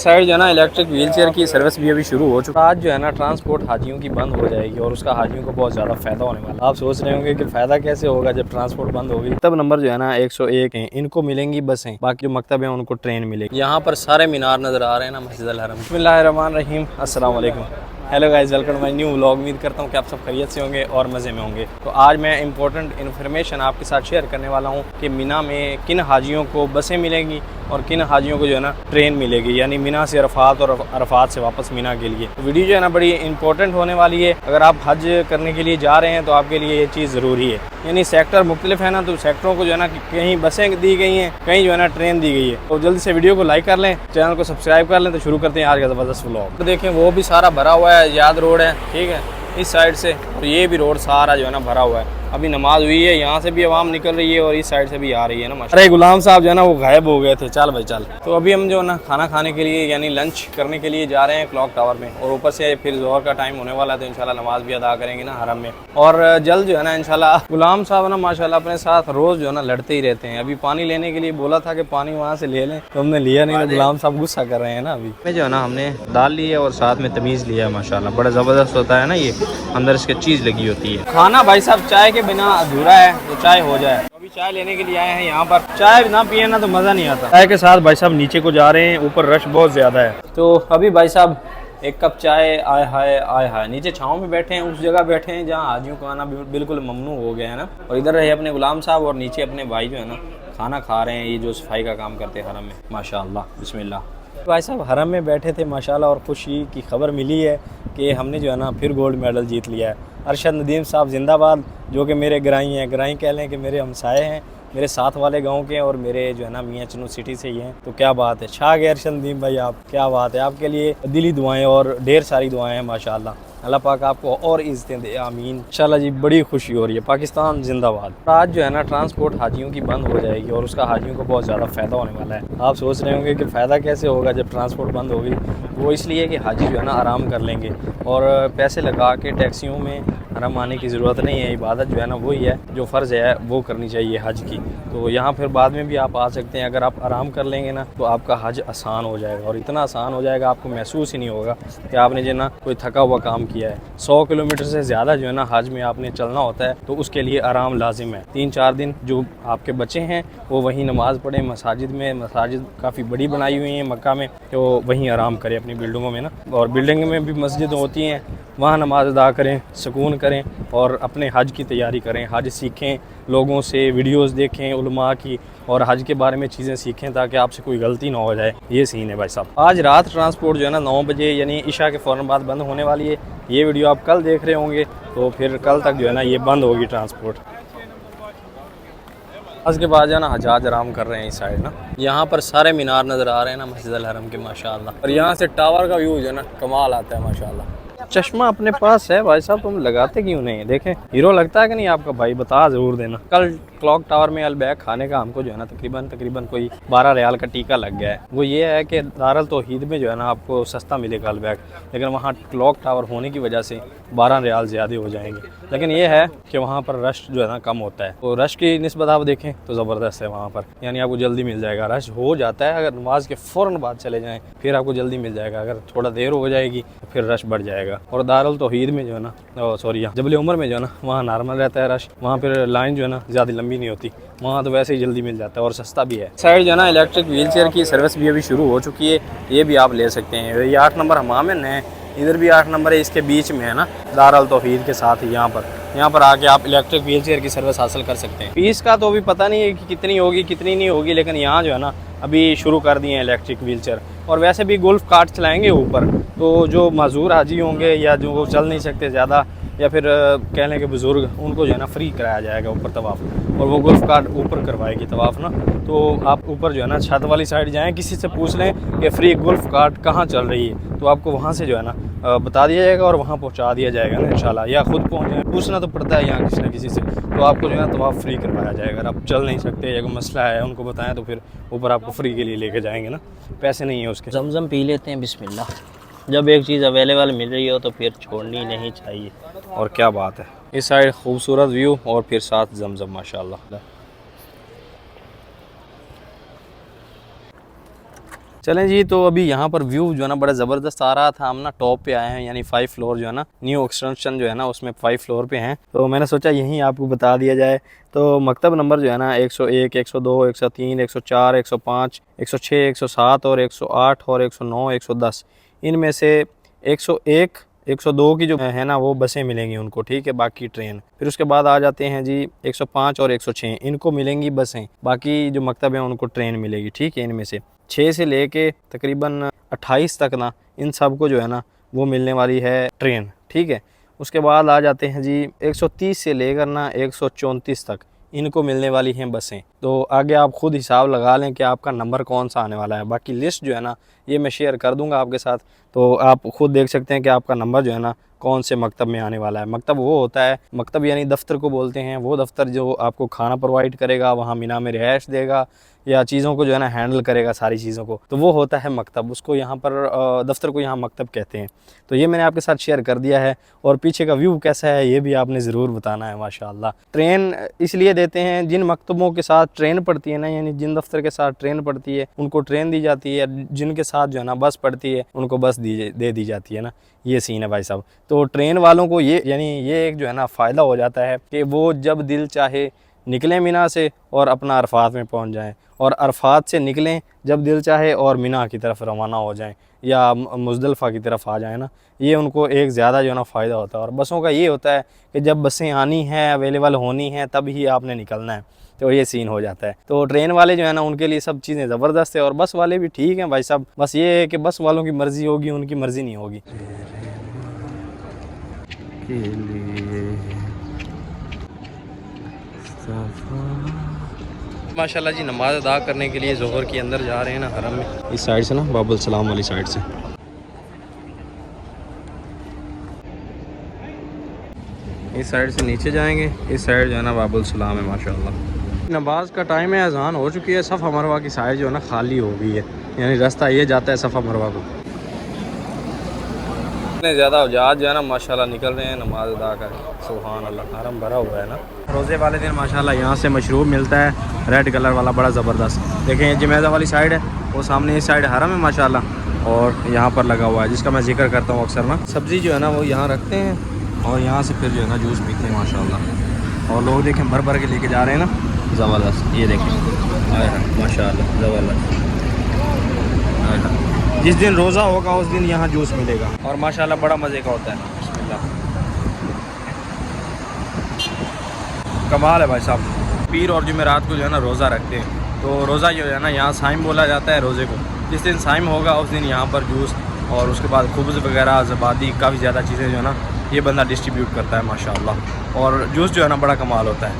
Side जो है ना इलेक्ट्रिक व्हीलचेयर की सर्विस भी अभी शुरू हो चुका है। आज जो है ना ट्रांसपोर्ट हाजियों की बंद हो जाएगी और उसका हाजियों को बहुत ज़्यादा फायदा होने वाला है। आप सोच रहे होंगे कि फ़ायदा कैसे होगा जब ट्रांसपोर्ट बंद होगी। तब नंबर जो है ना 101 है, इनको मिलेंगी बसें, बाकी जो मकतब है उनको ट्रेन मिलेगी। यहाँ पर सारे मीनार नज़र आ रहे हैं ना मस्जिद अल हरम। बिस्मिल्लाहिर्रहमानिर्रहीम, अस्सलाम वालेकुम। Hello guys, welcome to my new vlog. उम्मीद करता हूँ कि आप सब खैरियत से होंगे और मज़े में होंगे। तो आज मैं इंपॉर्टेंट इन्फॉर्मेशन आपके साथ शेयर करने वाला हूँ कि मिना में किन हाजियों को बसें मिलेंगी और किन हाजियों को जो है ना ट्रेन मिलेगी, यानी मिना से अरफात और अरफात से वापस मिना के लिए। तो वीडियो जो है ना बड़ी इंपॉर्टेंट होने वाली है। अगर आप हज करने के लिए जा रहे हैं तो आपके लिए ये चीज़ ज़रूरी है। यानी सेक्टर मुख्तलिफ है ना, तो सेक्टरों को जो है ना कहीं बसें दी गई हैं, कहीं जो है ना ट्रेन दी गई है। तो जल्दी से वीडियो को लाइक कर लें, चैनल को सब्सक्राइब कर लें। तो शुरू करते हैं आज का ज़बरदस्त व्लॉग। तो देखें वो भी सारा भरा हुआ है, याद रोड है, ठीक है, इस साइड से। तो ये भी रोड सारा जो है ना भरा हुआ है। अभी नमाज हुई है, यहाँ से भी आवाम निकल रही है और इस साइड से भी आ रही है ना। अरे गुलाम साहब जो है ना वो गायब हो गए थे। चल भाई चल। तो अभी हम जो है ना खाना खाने के लिए यानी लंच करने के लिए जा रहे हैं क्लॉक टावर में, और ऊपर से फिर जोहर का टाइम होने वाला है, तो इंशाल्लाह नमाज भी अदा करेंगे ना हरम में। और जल्द जो है ना इंशाल्लाह। गुलाम साहब ना माशाल्लाह अपने साथ रोज़ जो है ना लड़ते ही रहते हैं। अभी पानी लेने के लिए बोला था कि पानी वहाँ से ले लें, तो हमने लिया नहीं। तो गुलाम साहब गुस्सा कर रहे हैं ना। अभी में जो है ना हमने दाल ली है और साथ में तमीज़ लिया है। माशाल्लाह बड़ा ज़बरदस्त होता है ना ये, अंदर इसके चीज़ लगी होती है। खाना भाई साहब चाय के बिना अधूरा है, तो चाय हो जाए। अभी चाय लेने के लिए आए हैं यहाँ पर। चाय ना पिए ना तो मज़ा नहीं आता। चाय के साथ भाई साहब नीचे को जा रहे हैं, ऊपर रश बहुत ज़्यादा है। तो अभी भाई साहब एक कप चाय, आय हाय, नीचे छाँव में बैठे हैं, उस जगह बैठे हैं जहाँ हाजियों को आना बिल्कुल ममनू हो गया है ना। और इधर रहे अपने गुलाम साहब और नीचे अपने भाई जो है ना खाना खा रहे हैं, ये जो सफाई का काम करते हैं हरम में। माशाअल्लाह, बिस्मिल्लाह। भाई साहब हरम में बैठे थे माशाल्लाह, और खुशी की खबर मिली है कि हमने जो है ना फिर गोल्ड मेडल जीत लिया है। अरशद नदीम साहब जिंदाबाद, जो कि मेरे ग्राई हैं। ग्राई कह लें कि मेरे हमसाए हैं, मेरे साथ वाले गांव के, और मेरे जो है ना मियाँ चनू सिटी से ही हैं। तो क्या बात है, छा गए अरशद नदीम भाई आप, क्या बात है। आपके लिए दिली दुआएं और ढेर सारी दुआएं हैं माशाल्लाह। अल्लाह पाक आपको और इज़्ज़तें दे, आमीन इंशाल्लाह जी। बड़ी खुशी हो रही है, पाकिस्तान जिंदाबाद। आज जो है ना ट्रांसपोर्ट हाजियों की बंद हो जाएगी और उसका हाजियों को बहुत ज़्यादा फ़ायदा होने वाला है। आप सोच रहे होंगे कि फ़ायदा कैसे होगा जब ट्रांसपोर्ट बंद होगी। वो इसलिए कि हाजी जो है ना आराम कर लेंगे और पैसे लगा के टैक्सियों में हरम आने की ज़रूरत नहीं है। इबादत जो है ना वही है जो फ़र्ज़ है वो करनी चाहिए हज की। तो यहाँ फिर बाद में भी आप आ सकते हैं। अगर आप आराम कर लेंगे ना तो आपका हज आसान हो जाएगा, और इतना आसान हो जाएगा आपको महसूस ही नहीं होगा कि आपने जो ना कोई थका हुआ काम किया है। 100 किलोमीटर से ज़्यादा जो है ना हज में आपने चलना होता है, तो उसके लिए आराम लाजिम है। 3-4 दिन जो आपके बचे हैं वो वहीं नमाज़ पढ़ें मसाजिद में। मसाजिद काफ़ी बड़ी बनाई हुई हैं मक्का में, तो वहीं आराम करें अपनी बिल्डिंगों में ना। और बिल्डिंग में भी मस्जिद होती हैं, वहाँ नमाज अदा करें, सुकून करें और अपने हज की तैयारी करें। हज सीखें, लोगों से वीडियोस देखें उलमा की, और हज के बारे में चीज़ें सीखें ताकि आपसे कोई गलती ना हो जाए। ये सीन है भाई साहब। आज रात ट्रांसपोर्ट जो है ना 9 बजे यानी इशा के फ़ौरन बाद बंद होने वाली है। ये वीडियो आप कल देख रहे होंगे, तो फिर कल तक जो है ना ये बंद होगी ट्रांसपोर्ट। उसके बाद जो है ना हजाज आराम कर रहे हैं इस साइड ना। यहाँ पर सारे मीनार नज़र आ रहे हैं ना मस्जिद अल हरम के माशाअल्लाह। और यहाँ से टावर का व्यू जो है ना कमाल आता है माशाअल्लाह। चश्मा अपने पास है भाई साहब, तुम लगाते क्यों नहीं? देखें हीरो लगता है कि नहीं आपका भाई, बता ज़रूर देना। कल क्लॉक टावर में अलबैक खाने का हमको जो है ना तकरीबन कोई 12 रियाल का टीका लग गया है। वो ये है कि दारुल तौहीद में जो है ना आपको सस्ता मिलेगा अलबैक, लेकिन वहाँ क्लॉक टावर होने की वजह से 12 रियाल ज़्यादा हो जाएंगे। लेकिन ये है कि वहाँ पर रश जो है ना कम होता है, तो रश की निस्बत आप देखें तो ज़बरदस्त है वहाँ पर, यानी आपको जल्दी मिल जाएगा। रश हो जाता है, अगर नमाज के फ़ौरन बाद चले जाएँ फिर आपको जल्दी मिल जाएगा, अगर थोड़ा देर हो जाएगी तो फिर रश बढ़ जाएगा। और दारुल तौहीद में जो है ना सॉरी जबल उमर में जो है ना वहाँ नॉर्मल रहता है रश, वहाँ पर लाइन जो है ना ज़्यादा लंबी नहीं होती, वहाँ तो वैसे ही जल्दी मिल जाता है और सस्ता भी है। साइड जो है ना इलेक्ट्रिक व्हीलचेयर की सर्विस भी अभी शुरू हो चुकी है, ये भी आप ले सकते हैं। ये 8 नंबर हमाम है, इधर भी 8 नंबर है, इसके बीच में है ना दारुल तौहीद के साथ ही यहाँ पर आके आप इलेक्ट्रिक व्हीलचेयर की सर्विस हासिल कर सकते हैं। फीस का तो अभी पता नहीं है कि कितनी होगी कितनी नहीं होगी, लेकिन यहाँ जो है ना अभी शुरू कर दिए हैं इलेक्ट्रिक व्हीलचेयर। और वैसे भी गोल्फ कार्ट चलाएंगे ऊपर, तो जो माजूर हाजी होंगे या जो चल नहीं सकते ज़्यादा, या फिर कह लें कि बुज़ुर्ग, उनको जो है ना फ्री कराया जाएगा ऊपर तवाफ़, और वो गोल्फ कार्ट ऊपर करवाएगी तवाफ़ ना। तो आप ऊपर जो है ना छत वाली साइड जाएं, किसी से पूछ लें कि फ्री गोल्फ कार्ट कहाँ चल रही है, तो आपको वहाँ से जो है ना बता दिया जाएगा और वहाँ पहुँचा दिया जाएगा ना इंशाल्लाह। या ख़ुद पहुँच जाए, पूछना तो पड़ता है यहाँ किसी न किसी से, तो आपको जो है ना तवाफ़ फ्री करवाया जाएगा। अगर आप चल नहीं सकते या कोई मसला है उनको बताएं तो फिर ऊपर आपको फ्री के लिए लेके जाएंगे ना, पैसे नहीं है उसके। जमजम पी लेते हैं, बिस्मिल्लाह। जब एक चीज़ अवेलेबल मिल रही हो तो फिर छोड़नी नहीं चाहिए। और क्या बात है, इस साइड खूबसूरत व्यू और फिर साथ जमजम माशाल्लाह। चलें जी, तो अभी यहाँ पर व्यू जो है ना बड़ा ज़बरदस्त आ रहा था। हम ना टॉप पे आए हैं, यानी 5 फ्लोर जो है ना न्यू एक्सटेंशन जो है ना उसमें 5 फ्लोर पे हैं। तो मैंने सोचा यहीं आपको बता दिया जाए। तो मकतब नंबर जो है ना 101, 102, 103, 104, 105, 106, 107 और 108 और 109, 110, इनमें से 101, 102 की जो है ना वो बसें मिलेंगी उनको, ठीक है, बाकी ट्रेन। फिर उसके बाद आ जाते हैं जी 105 और 106, इनको मिलेंगी बसें, बाकी जो मकतब हैं उनको ट्रेन मिलेगी, ठीक है। इनमें से 6 से लेके तकरीबन 28 तक ना इन सब को जो है ना वो मिलने वाली है ट्रेन, ठीक है। उसके बाद आ जाते हैं जी 130 से लेकर ना 134 तक इनको मिलने वाली हैं बसें। तो आगे आप ख़ुद हिसाब लगा लें कि आपका नंबर कौन सा आने वाला है। बाकी लिस्ट जो है ना ये मैं शेयर कर दूंगा आपके साथ, तो आप ख़ुद देख सकते हैं कि आपका नंबर जो है ना कौन से मकतब में आने वाला है। मकतब वो होता है, मकतब यानी दफ्तर को बोलते हैं, वो दफ्तर जो आपको खाना प्रोवाइड करेगा, वहाँ मीना में रिहाइश देगा या चीज़ों को जो है ना हैंडल करेगा, सारी चीज़ों को, तो वो होता है मकतब। उसको यहाँ पर दफ्तर को यहाँ मकतब कहते हैं। तो ये मैंने आपके साथ शेयर कर दिया है। और पीछे का व्यू कैसा है ये भी आपने ज़रूर बताना है। माशाल्लाह, ट्रेन इसलिए देते हैं, जिन मकतबों के साथ ट्रेन पड़ती है ना, यानी जिन दफ्तर के साथ ट्रेन पड़ती है उनको ट्रेन दी जाती है, जिनके साथ जो है ना बस पड़ती है उनको बस दे दी जाती है ना। ये सीन है भाई साहब। तो ट्रेन वालों को ये यानी ये एक जो है ना फ़ायदा हो जाता है कि वो जब दिल चाहे निकलें मिना से और अपना अरफात में पहुंच जाएं, और अरफात से निकलें जब दिल चाहे और मिना की तरफ रवाना हो जाएं या मुज़दलिफ़ा की तरफ आ जाएं ना। ये उनको एक ज़्यादा जो है ना फ़ायदा होता है। और बसों का ये होता है कि जब बसें आनी हैं, अवेलेबल होनी हैं, तब ही आपने निकलना है। तो ये सीन हो जाता है। तो ट्रेन वाले जो है ना उनके लिए सब चीज़ें ज़बरदस्त है, और बस वाले भी ठीक हैं भाई साहब। बस ये है कि बस वालों की मर्ज़ी होगी, उनकी मर्ज़ी नहीं होगी। माशाल्लाह जी, नमाज अदा करने के लिए ज़ोहर के अंदर जा रहे हैं ना हरम में, इस साइड से ना बाबुल सलाम वाली साइड से। इस साइड से नीचे जाएंगे, इस साइड जो है ना बाबुल सलाम है। माशाल्लाह नमाज का टाइम है, अज़ान हो चुकी है। सफ़ा मरवा की साइड जो है ना खाली हो गई है, यानी रास्ता ये जाता है सफ़ा मरवा को। इतने ज़्यादा हुज्जाज जो है ना माशाल्लाह निकल रहे हैं नमाज अदा कर। सुभान अल्लाह, हरम भरा हुआ है ना। रोज़े वाले दिन माशाल्लाह यहाँ से मशरूब मिलता है, रेड कलर वाला, बड़ा ज़बरदस्त। देखें ये जमेज़ा वाली साइड है, वो सामने इस साइड हरम है माशाल्लाह, और यहाँ पर लगा हुआ है जिसका मैं जिक्र करता हूँ अक्सर ना। सब्ज़ी जो है ना वो यहाँ रखते हैं और यहाँ से फिर जो है ना जूस पीते हैं माशाल्लाह। और लोग देखें भर भर के लेके जा रहे हैं ना, ज़बरदस्त। ये देखें माशाल्लाह ज़बरदस्त। जिस दिन रोज़ा होगा उस दिन यहाँ जूस मिलेगा, और माशाल्लाह बड़ा मज़े का होता है। बिस्मिल्लाह, कमाल है भाई साहब। पीर और जुमेरात को जो है ना रोज़ा रखते हैं। तो रोज़ा जो है ना यहाँ साइम बोला जाता है रोज़े को। जिस दिन साइम होगा उस दिन यहाँ पर जूस और उसके बाद खुब्ज़ वगैरह, ज़बादी, काफ़ी ज़्यादा चीज़ें जो है ना ये बंदा डिस्ट्रीब्यूट करता है माशाल्लाह। और जूस जो है ना बड़ा कमाल होता है।